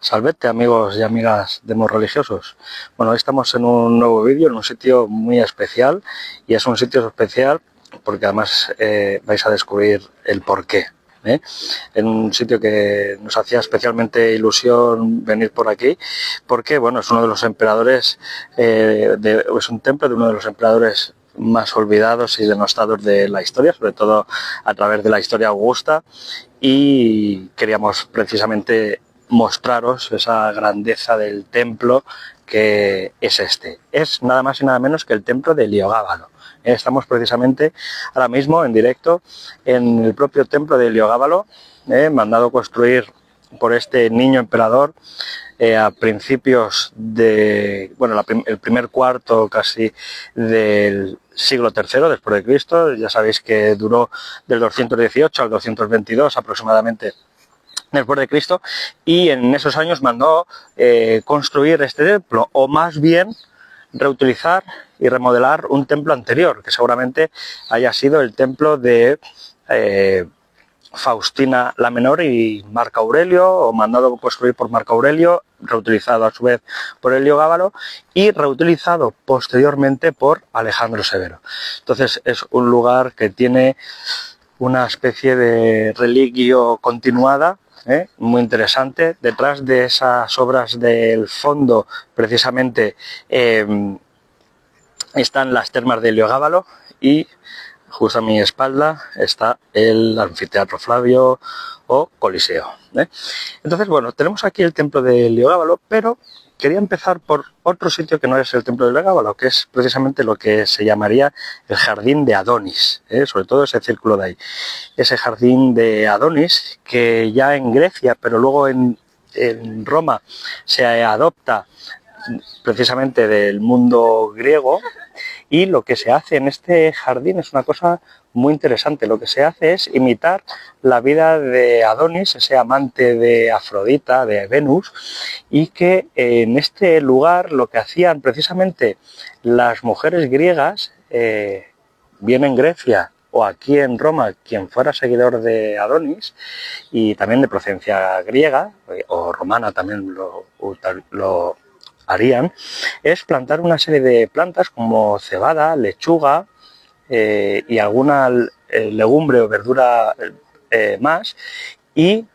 Salvete, amigos y amigas de Demos Religiosos. Bueno, hoy estamos en un nuevo vídeo, en un sitio muy especial, y es un sitio especial porque además vais a descubrir el porqué. En un sitio que nos hacía especialmente ilusión venir por aquí, porque bueno, es uno de los emperadores, es un templo de uno de los emperadores más olvidados y denostados de la historia, sobre todo a través de la historia augusta, y queríamos precisamente mostraros esa grandeza del templo que es este. Es nada más y nada menos que el templo de Heliogábalo. Estamos precisamente ahora mismo en directo en el propio templo de Heliogábalo, mandado construir por este niño emperador a principios de, bueno, el primer cuarto casi del siglo III después de Cristo. Ya sabéis que duró del 218 al 222 aproximadamente después de Cristo, y en esos años mandó construir este templo, o más bien reutilizar y remodelar un templo anterior, que seguramente haya sido el templo de Faustina la Menor y Marco Aurelio, o mandado construir por Marco Aurelio, reutilizado a su vez por Heliogábalo y reutilizado posteriormente por Alejandro Severo. Entonces es un lugar que tiene una especie de religio continuada, muy interesante. Detrás de esas obras del fondo precisamente están las termas de Heliogábalo, y justo a mi espalda está el anfiteatro Flavio o Coliseo. Entonces, bueno, tenemos aquí el templo de Heliogábalo, pero quería empezar por otro sitio que no es el templo de Heliogábalo, que es precisamente lo que se llamaría el jardín de Adonis, sobre todo ese círculo de ahí. Ese jardín de Adonis, que ya en Grecia, pero luego en Roma, se adopta precisamente del mundo griego, y lo que se hace en este jardín es una cosa muy interesante. Lo que se hace es imitar la vida de Adonis, ese amante de Afrodita, de Venus, y que en este lugar lo que hacían precisamente las mujeres griegas, bien en Grecia o aquí en Roma, quien fuera seguidor de Adonis y también de procedencia griega o romana también lo harían, es plantar una serie de plantas como cebada, lechuga y alguna legumbre o verdura más, y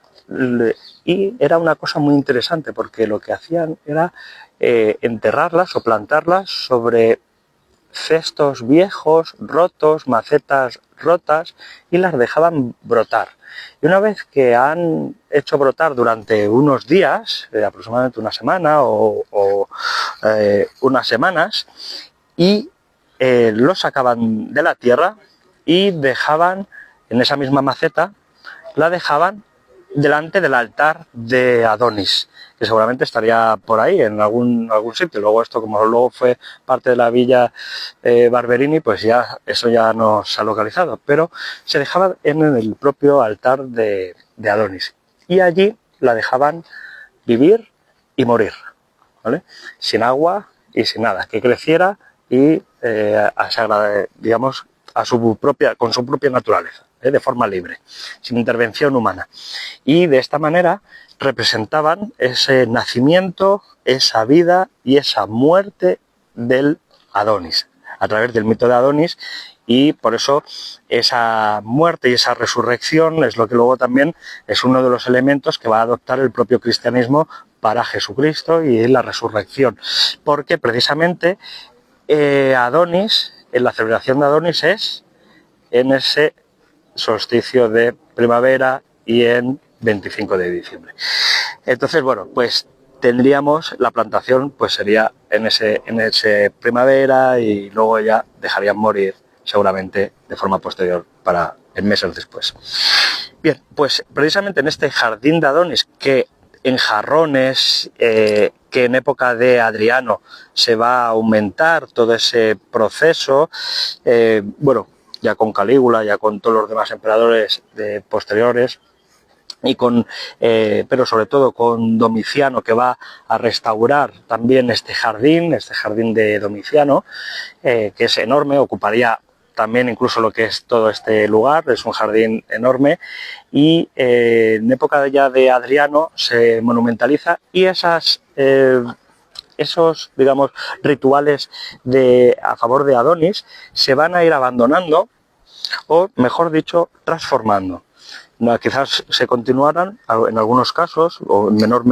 era una cosa muy interesante porque lo que hacían era enterrarlas o plantarlas sobre cestos viejos, rotos, macetas rotas, y las dejaban brotar. Y una vez que han hecho brotar durante unos días, aproximadamente una semana o unas semanas, y los sacaban de la tierra y dejaban en esa misma maceta, la dejaban delante del altar de Adonis, que seguramente estaría por ahí en algún sitio. Luego esto, como luego fue parte de la villa Barberini, pues ya eso ya no se ha localizado, pero se dejaba en el propio altar de Adonis, y allí la dejaban vivir y morir, ¿vale? Sin agua y sin nada, que creciera y digamos con su propia naturaleza, de forma libre, sin intervención humana. Y de esta manera representaban ese nacimiento, esa vida y esa muerte del Adonis, a través del mito de Adonis, y por eso esa muerte y esa resurrección es lo que luego también es uno de los elementos que va a adoptar el propio cristianismo para Jesucristo y la resurrección, porque precisamente Adonis, en la celebración de Adonis, es en ese solsticio de primavera y en 25 de diciembre. Entonces, bueno, pues tendríamos la plantación, pues sería en ese primavera, y luego ya dejarían morir seguramente de forma posterior para en meses después. Bien, pues precisamente en este jardín de Adonis, que en jarrones, que en época de Adriano se va a aumentar todo ese proceso, bueno, ya con Calígula, ya con todos los demás emperadores posteriores, y pero sobre todo con Domiciano, que va a restaurar también este jardín de Domiciano, que es enorme, ocuparía también incluso lo que es todo este lugar, es un jardín enorme y en época ya de Adriano se monumentaliza y esos, digamos, rituales a favor de Adonis se van a ir abandonando o, mejor dicho, transformando. No, quizás se continuaran en algunos casos o en menor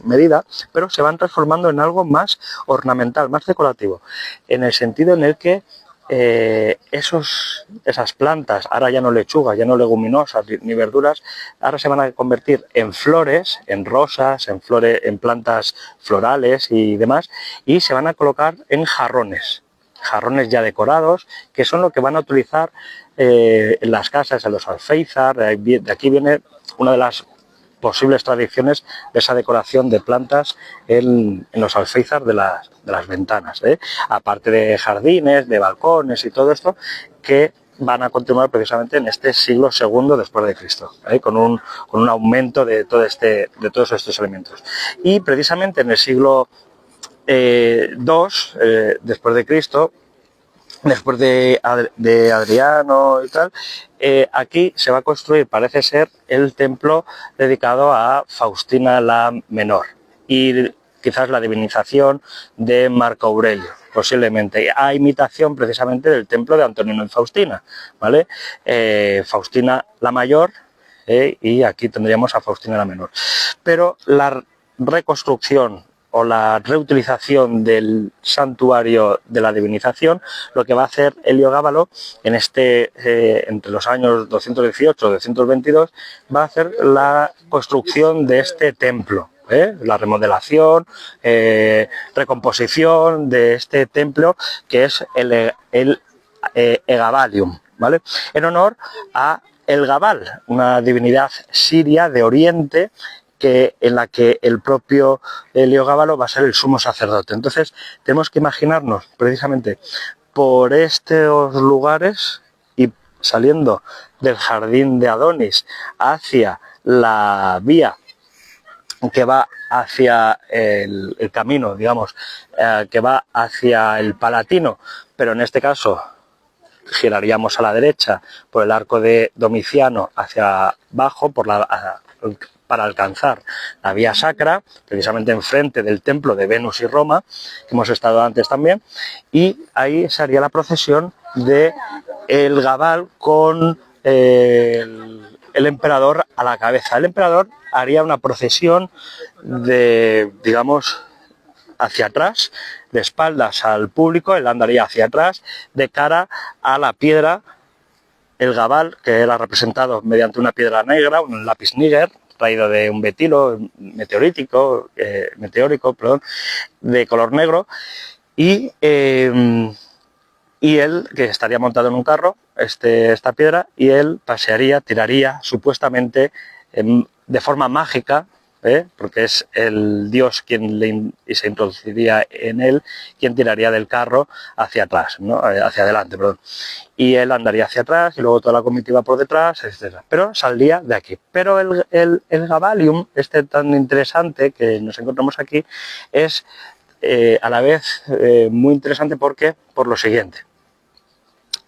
medida, pero se van transformando en algo más ornamental, más decorativo, en el sentido en el que esas plantas, ahora ya no lechugas, ya no leguminosas ni verduras, ahora se van a convertir en flores, en rosas, en plantas florales y demás, y se van a colocar en jarrones ya decorados, que son lo que van a utilizar en las casas, en los alféizar. De aquí viene una de las posibles tradiciones de esa decoración de plantas en los alféizar de las ventanas, aparte de jardines, de balcones y todo esto, que van a continuar precisamente en este siglo II después de Cristo, con un aumento de todos estos elementos. Y precisamente en el siglo después de Cristo, después de Adriano y tal, aquí se va a construir, parece ser, el templo dedicado a Faustina la Menor y quizás la divinización de Marco Aurelio, posiblemente, a imitación precisamente del templo de Antonino y Faustina, ¿vale? Faustina la Mayor, y aquí tendríamos a Faustina la Menor. Pero la reconstrucción o la reutilización del santuario de la divinización, lo que va a hacer Heliogábalo entre los años 218 y 222, va a hacer la construcción de este templo, la remodelación, recomposición de este templo, que es el Egabalium, ¿vale? En honor a El Gabal, una divinidad siria de Oriente, en la que el propio Heliogábalo va a ser el sumo sacerdote. Entonces tenemos que imaginarnos precisamente por estos lugares y saliendo del jardín de Adonis hacia la vía que va hacia el camino, digamos, que va hacia el Palatino, pero en este caso giraríamos a la derecha por el arco de Domiciano hacia abajo para alcanzar la vía sacra, precisamente enfrente del templo de Venus y Roma, que hemos estado antes también, y ahí se haría la procesión de el Gabal con el emperador a la cabeza. El emperador haría una procesión digamos, hacia atrás, de espaldas al público, él andaría hacia atrás, de cara a la piedra, el Gabal, que era representado mediante una piedra negra, un lápiz níger, traído de un betilo meteórico, de color negro, y él, que estaría montado en un carro, esta piedra, y él tiraría supuestamente de forma mágica, porque es el dios quien se introduciría en él, quien tiraría del carro hacia atrás, ¿no? Hacia adelante, perdón. Y él andaría hacia atrás y luego toda la comitiva por detrás, etc. Pero saldría de aquí. Pero el Gabalium, tan interesante que nos encontramos aquí, es a la vez muy interesante porque por lo siguiente.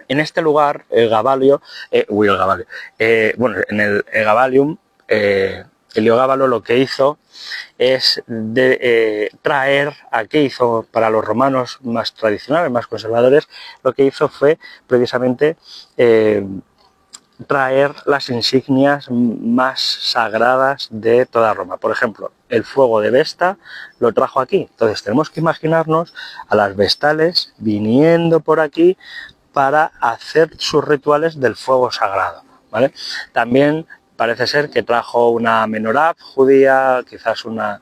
En este lugar, en el Gabalium, Heliogábalo lo que hizo es traer, ¿qué hizo para los romanos más tradicionales, más conservadores? Lo que hizo fue precisamente traer las insignias más sagradas de toda Roma. Por ejemplo, el fuego de Vesta lo trajo aquí. Entonces tenemos que imaginarnos a las vestales viniendo por aquí para hacer sus rituales del fuego sagrado, ¿vale? También parece ser que trajo una menorá judía, quizás una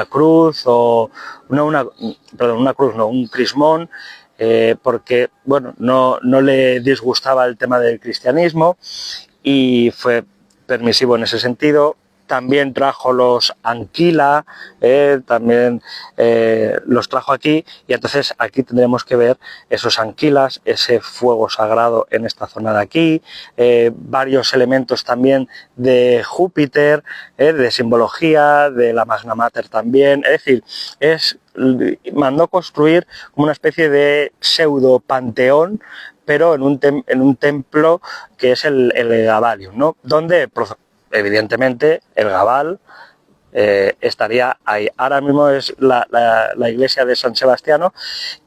cruz o un crismón, porque bueno, no le disgustaba el tema del cristianismo y fue permisivo en ese sentido. también trajo los Anquila, también los trajo aquí, y entonces aquí tendremos que ver esos Anquilas, ese fuego sagrado en esta zona de aquí, varios elementos también de Júpiter, de simbología, de la Magna Mater también, es decir, mandó construir como una especie de pseudo panteón, pero en un templo que es el Gabalium, ¿no? Donde evidentemente el Gabal estaría ahí. Ahora mismo es la iglesia de San Sebastián,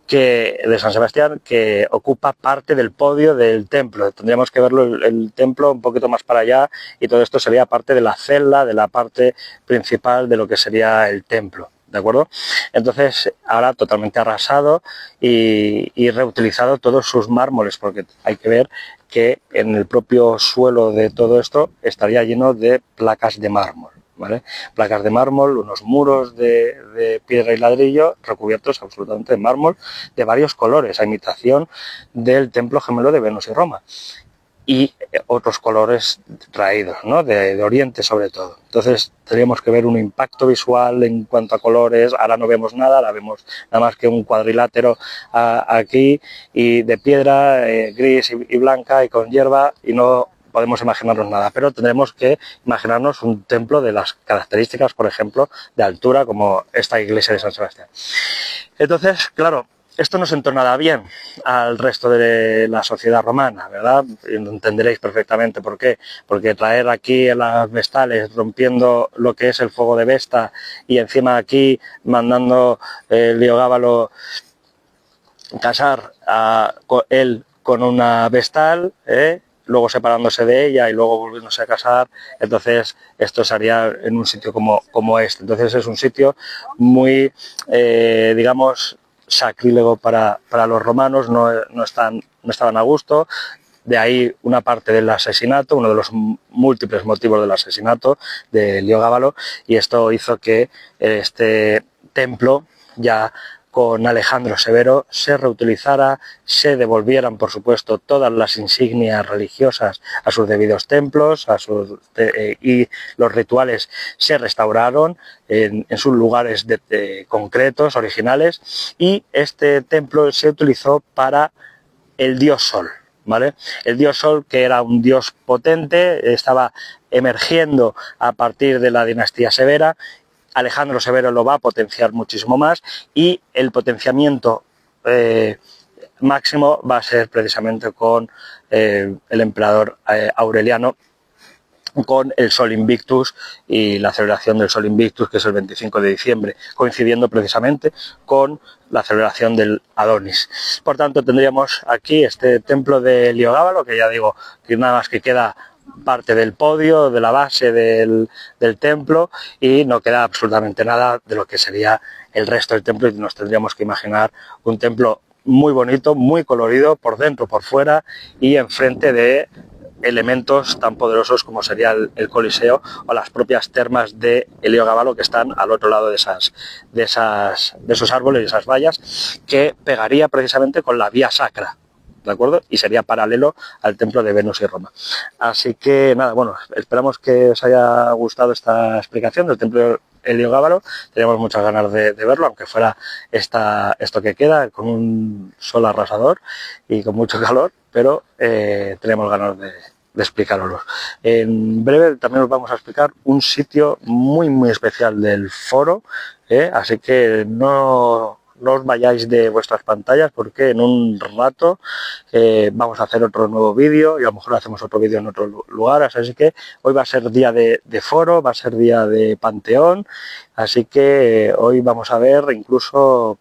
que ocupa parte del podio del templo. Tendríamos que verlo el templo un poquito más para allá, y todo esto sería parte de la celda, de la parte principal de lo que sería el templo. ¿De acuerdo? Entonces, ahora totalmente arrasado y reutilizado todos sus mármoles, porque hay que ver que en el propio suelo de todo esto estaría lleno de placas de mármol, ¿vale? Placas de mármol, unos muros de piedra y ladrillo recubiertos absolutamente de mármol de varios colores, a imitación del templo gemelo de Venus y Roma. Y otros colores traídos, ¿no? de Oriente sobre todo. Entonces tendríamos que ver un impacto visual en cuanto a colores. Ahora no vemos nada, ahora vemos nada más que un cuadrilátero aquí, y de piedra gris y blanca y con hierba, y no podemos imaginarnos nada, pero tendremos que imaginarnos un templo de las características, por ejemplo, de altura, como esta iglesia de San Sebastián. Entonces, claro, esto no sentó nada bien al resto de la sociedad romana, ¿verdad? Y lo entenderéis perfectamente por qué. Porque traer aquí a las vestales, rompiendo lo que es el fuego de Vesta, y encima aquí mandando Heliogábalo casar a él con una vestal, luego separándose de ella y luego volviéndose a casar. Entonces esto se haría en un sitio como este. Entonces es un sitio muy, digamos, sacrílego para los romanos, no estaban a gusto. De ahí una parte del asesinato, uno de los múltiples motivos del asesinato de Heliogábalo, y esto hizo que este templo, ya con Alejandro Severo, se reutilizara, se devolvieran, por supuesto, todas las insignias religiosas a sus debidos templos, y los rituales se restauraron en sus lugares concretos, originales, y este templo se utilizó para el dios Sol, ¿vale? El dios Sol, que era un dios potente, estaba emergiendo a partir de la dinastía Severa. Alejandro Severo lo va a potenciar muchísimo más, y el potenciamiento máximo va a ser precisamente con el emperador Aureliano, con el Sol Invictus y la celebración del Sol Invictus, que es el 25 de diciembre, coincidiendo precisamente con la celebración del Adonis. Por tanto, tendríamos aquí este templo de Heliogábalo, que ya digo, que nada más que queda parte del podio, de la base del templo, y no queda absolutamente nada de lo que sería el resto del templo, y nos tendríamos que imaginar un templo muy bonito, muy colorido, por dentro, por fuera, y enfrente de elementos tan poderosos como sería el Coliseo o las propias termas de Heliogábalo, que están al otro lado de esos árboles y esas vallas, que pegaría precisamente con la vía sacra, ¿de acuerdo? Y sería paralelo al templo de Venus y Roma. Así que nada, bueno, esperamos que os haya gustado esta explicación del templo Heliogábalo. Teníamos muchas ganas de verlo, aunque fuera esto que queda, con un sol arrasador y con mucho calor, pero tenemos ganas de explicaroslo. En breve también os vamos a explicar un sitio muy muy especial del foro, así que no os vayáis de vuestras pantallas, porque en un rato vamos a hacer otro nuevo vídeo, y a lo mejor hacemos otro vídeo en otro lugar. Así que hoy va a ser día de foro, va a ser día de panteón, así que hoy vamos a ver incluso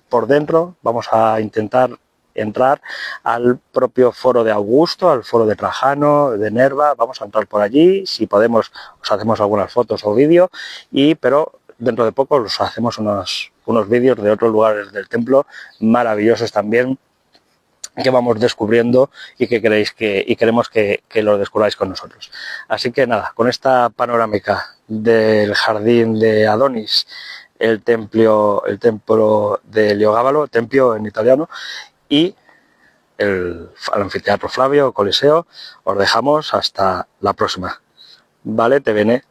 por dentro, vamos a intentar entrar al propio foro de Augusto, al foro de Trajano, de Nerva. Vamos a entrar por allí, si podemos os hacemos algunas fotos o vídeo, pero dentro de poco os hacemos unos vídeos de otros lugares del templo maravillosos también, que vamos descubriendo y que queremos que lo descubráis con nosotros. Así que nada, con esta panorámica del jardín de Adonis, el templo de Heliogábalo, tempio en italiano, y el anfiteatro Flavio, Coliseo, os dejamos hasta la próxima. Vale, te viene.